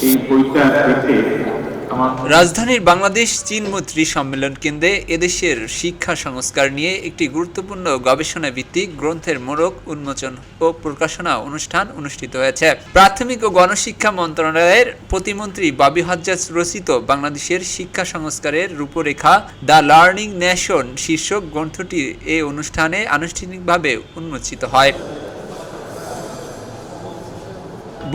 এই বইটা দেখে আমার রাজধানীর বাংলাদেশ চীন মৈত্রী সম্মেলন কেন্দ্রে এদেশের শিক্ষা সংস্কার নিয়ে একটি গুরুত্বপূর্ণ গবেষণা ভিত্তিক গ্রন্থের মোড়ক উন্মোচন ও প্রকাশনা অনুষ্ঠান অনুষ্ঠিত হয়েছে। প্রাথমিক ও গণশিক্ষা মন্ত্রণালয়ের প্রতিমন্ত্রী ববি হাজ্জাজ রচিত বাংলাদেশের শিক্ষা সংস্কারের রূপরেখা দ্য লার্নিং নেশন শীর্ষক গ্রন্থটি এই অনুষ্ঠানে আনুষ্ঠানিকভাবে উন্মোচিত হয়।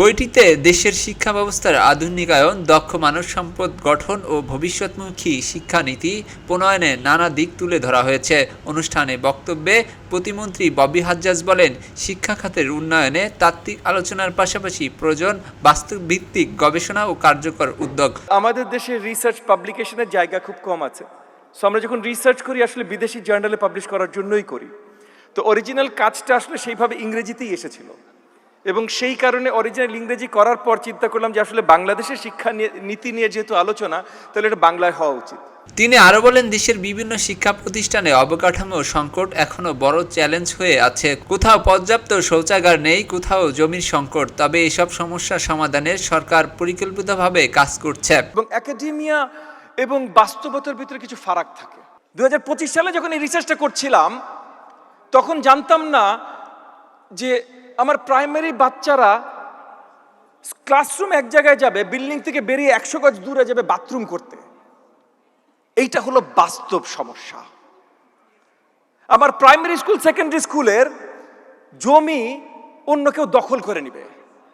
বইটিতে দেশের শিক্ষা ব্যবস্থার আধুনিকায়ন, দক্ষ মানব সম্পদ গঠন ও ভবিষ্যৎমুখী শিক্ষানীতি প্রণয়নে নানা দিক তুলে ধরা হয়েছে। অনুষ্ঠানে বক্তব্যে প্রতিমন্ত্রী ববি হাজ্জাজ বলেন, শিক্ষা খাতের উন্নয়নে তাত্ত্বিক আলোচনার পাশাপাশি প্রয়োজন বাস্তবভিত্তিক গবেষণা ও কার্যকর উদ্যোগ। আমাদের দেশে রিসার্চ পাবলিকেশনের জায়গা খুব কম আছে। সো আমরা যখন রিসার্চ করি আসলে বিদেশি জার্নালে পাবলিশ করার জন্যই করি। তো অরিজিনাল কাজটা আসলে সেইভাবে ইংরেজিতেই এসেছিল এবং সেই কারণে অরিজিনাল ইংরেজি করার পর চিন্তা করলাম যে আসলে বাংলাদেশের শিক্ষা নীতি নিয়ে যেহেতু আলোচনা, তাহলে এটা বাংলায় হওয়া উচিত। তিনি আরও বলেন, দেশের বিভিন্ন শিক্ষা প্রতিষ্ঠানে অবকাঠামো সংকট এখনও বড় চ্যালেঞ্জ হয়ে আছে। কোথাও পর্যাপ্ত শৌচাগার নেই, কোথাও জমির সংকট। তবে এসব সমস্যা সমাধানে সরকার পরিকল্পিতভাবে কাজ করছে। এবং একাডেমিয়া এবং বাস্তবতার ভিতরে কিছু ফারাক থাকে। 2025 সালে যখন এই রিসার্চটা করছিলাম তখন জানতাম না যে আমার প্রাইমারি বাচ্চারা ক্লাসরুম এক জায়গায় যাবে, বিল্ডিং থেকে বেরিয়ে 100 গজ দূরে যাবে বাথরুম করতে। এইটা হলো বাস্তব সমস্যা। আমার প্রাইমারি স্কুল সেকেন্ডারি স্কুলের জমি অন্য কেউ দখল করে নেবে,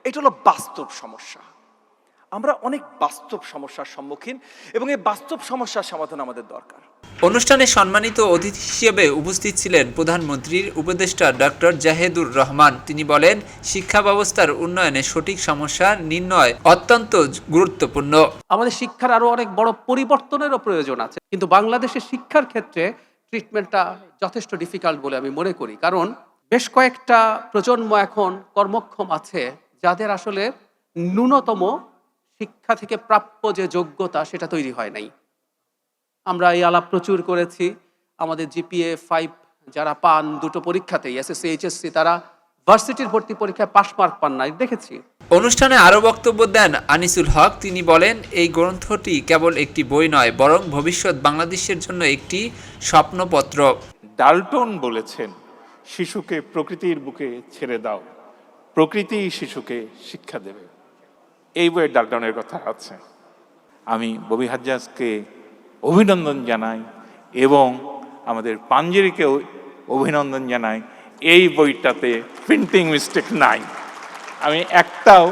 এটা হলো বাস্তব সমস্যা। আমরা অনেক বাস্তব সমস্যার সম্মুখীন এবং এই বাস্তব সমস্যার সমাধান আমাদের দরকার। অনুষ্ঠানে সম্মানিত অতিথি হিসেবে উপস্থিত ছিলেন প্রধানমন্ত্রীর উপদেষ্টা ডক্টর জাহেদুর রহমান। তিনি বলেন, শিক্ষা ব্যবস্থার উন্নয়নে সঠিক সমস্যা নির্ণয় অত্যন্ত গুরুত্বপূর্ণ। আমাদের শিক্ষার আরো অনেক বড় পরিবর্তনেরও প্রয়োজন আছে, কিন্তু বাংলাদেশের শিক্ষার ক্ষেত্রে ট্রিটমেন্টটা যথেষ্ট ডিফিকাল্ট বলে আমি মনে করি। কারণ বেশ কয়েকটা প্রজন্ম এখন কর্মক্ষম আছে যাদের আসলে ন্যূনতম শিক্ষা থেকে প্রাপ্য যে যোগ্যতা সেটা তৈরি হয় নাই। আমরা এই আলাপ প্রচুর করেছি। আমাদের জিপিএ 5 যারা পান দুটো পরীক্ষাতেই, এসএসসি এইচএসসি, তারা ভার্সিটির ভর্তি পরীক্ষায় পাস মার্ক পান না, দেখেছি। অনুষ্ঠানে আরও বক্তব্য দেন আনিসুল হক। তিনি বলেন, এই গ্রন্থটি কেবল একটি বই নয়, বরং ভবিষ্যৎ বাংলাদেশের জন্য একটি স্বপ্নপত্র। ডাল্টন বলেছেন, শিশুকে প্রকৃতির বুকে ছেড়ে দাও, প্রকৃতি শিশুকে শিক্ষা দেবে। এই বইয়ে ডাল্টনের কথা আছে। আমি ববি হাজ্জাজকে অভিনন্দন জানাই এবং আমাদের পাঞ্জেরিকেও অভিনন্দন জানাই। এই বইটাতে প্রিন্টিং মিস্টেক নাই, আমি একটাও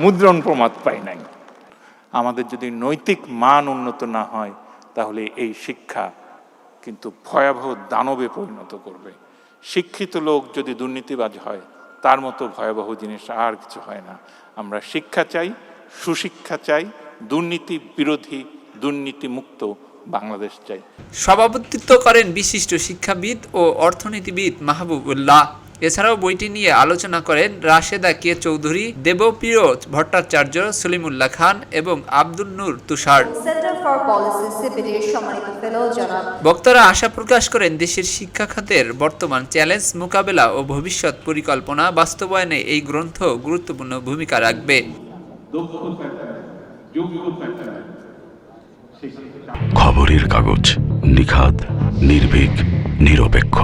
মুদ্রণ প্রমাদ পাই নাই। আমাদের যদি নৈতিক মান উন্নত না হয় তাহলে এই শিক্ষা কিন্তু ভয়াবহ দানবে পরিণত করবে। শিক্ষিত লোক যদি দুর্নীতিবাজ হয়, তার মতো ভয়াবহ জিনিস আর কিছু হয় না। আমরা শিক্ষা চাই, সুশিক্ষা চাই, দুর্নীতি বিরোধী, দুর্নীতি মুক্ত বাংলাদেশ চাই। সভাপতিত্ব করেন বিশিষ্ট শিক্ষাবিদ ও অর্থনীতিবিদ মাহবুবুল্লাহ। এছাড়াও বইটি নিয়ে আলোচনা করেন রাশেদা কে চৌধুরী, দেবপ্রিয় ভট্টাচার্য, সলিমুল্লাহ খান এবং আব্দুল নূর তুষার। বক্তারা আশা প্রকাশ করেন, দেশের শিক্ষা খাতের বর্তমান চ্যালেঞ্জ মোকাবেলা ও ভবিষ্যৎ পরিকল্পনা বাস্তবায়নে এই গ্রন্থ গুরুত্বপূর্ণ ভূমিকা রাখবে। খবরের কাগজ, নিখাদ, নির্ভীক, নিরপেক্ষ।